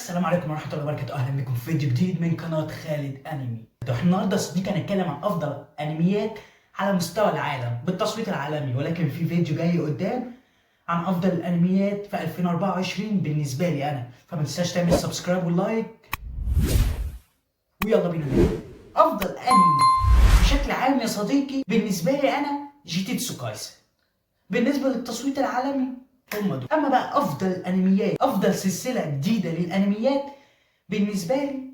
السلام عليكم ورحمة الله وبركاته. أهلا بكم في فيديو جديد من قناة خالد أنمي. احنا النهاردة يا صديقي هنتكلم عن أفضل أنميات على مستوى العالم بالتصويت العالمي، ولكن في فيديو جاي قدام عن أفضل الأنميات في 2024 بالنسبة لي أنا، فما تنساش تعمل سبسكرايب ولايك ويلا بينا نبدأ. أفضل أنمي بشكل عام يا صديقي بالنسبة لي أنا جيتيتسو كايسن. بالنسبة للتصويت العالمي هم دول. اما بقى افضل انميات، افضل سلسله جديده للانميات بالنسبه لي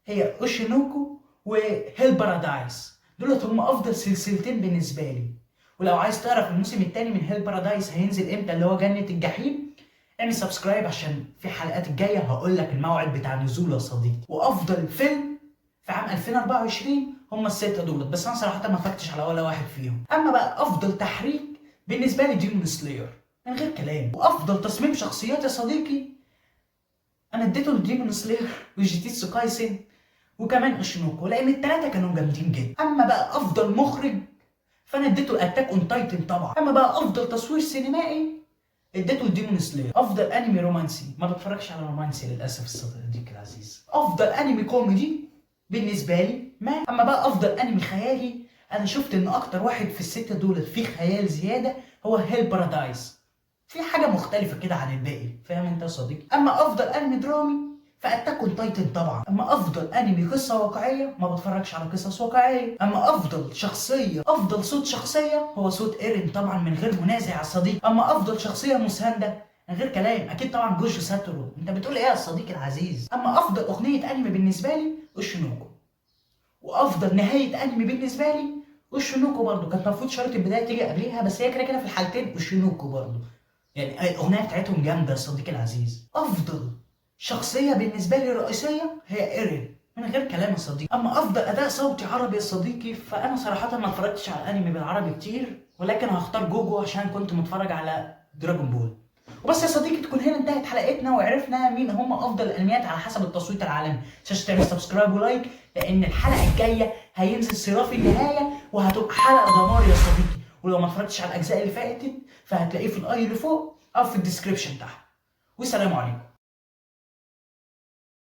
هي اوشينوكو وهيل بارادايس. دولت هم افضل سلسلتين بالنسبه لي. ولو عايز تعرف الموسم الثاني من هيل بارادايس هينزل امتى اللي هو جنه الجحيم، اعمل سبسكرايب عشان في الحلقات الجايه هقول لك الموعد بتاع نزوله يا صديقي. وافضل فيلم في عام 2024 هم السته دولت، بس انا صراحه ما فكتش على ولا واحد فيهم. اما بقى افضل تحريك بالنسبه لي ديمون سلاير من غير كلام. وافضل تصميم شخصيات يا صديقي انا اديته لديمون سلاير وجيتيتسو كايسن وكمان اوشينوكو، لان الثلاثه كانوا جامدين جدا. اما بقى افضل مخرج فانا اديته الاتاك اون تايتن طبعا. اما بقى افضل تصوير سينمائي اديته لديمون سلاير. افضل انمي رومانسي ما بتفرجش على رومانسي للاسف الصديق العزيز. افضل انمي كوميدي بالنسبه لي ما. اما بقى افضل انمي خيالي انا شفت ان اكتر واحد في السته دول فيه خيال زياده هو هيل بارادايس، في حاجه مختلفه كده عن الباقي، فاهم انت يا صديقي. اما افضل انمي درامي فاتاك اون تايتن طبعا. اما افضل انمي قصه واقعيه ما بتفرجش على قصص واقعيه. اما افضل شخصيه، افضل صوت شخصيه هو صوت ايرين طبعا من غير منازع يا صديقي. اما افضل شخصيه مسانده من غير كلام اكيد طبعا جوجو ساتورو. انت بتقول ايه يا صديقي العزيز. اما افضل اغنيه انمي بالنسبه لي اوشينوكو. وافضل نهايه انمي بالنسبه لي اوشينوكو برضه. كانت المفروض شريط البدايه تيجي قبليها، بس هي كده كده في الحالتين اوشينوكو برضه، يعني الاغنيه بتاعتهم جامده يا صديقي العزيز. افضل شخصيه بالنسبه لي رئيسيه هي ايرين من غير كلام يا صديقي. اما افضل اداء صوتي عربي يا صديقي فانا صراحه ما اتفرجتش على الانمي بالعربي كتير، ولكن هختار جوجو عشان كنت متفرج على دراجون بول. وبس يا صديقي تكون هنا انتهت حلقتنا وعرفنا مين هم افضل الانميات على حسب التصويت العالمي. متنساش تعمل سبسكرايب ولايك لان الحلقه الجايه هينزل صراف النهايه وهتبقى حلقه دمار يا صديقي. ولو ما اتفرجتش على الاجزاء اللي فاتت فهتلاقيه في الاي اللي فوق او في الديسكربشن تحت. والسلام عليكم.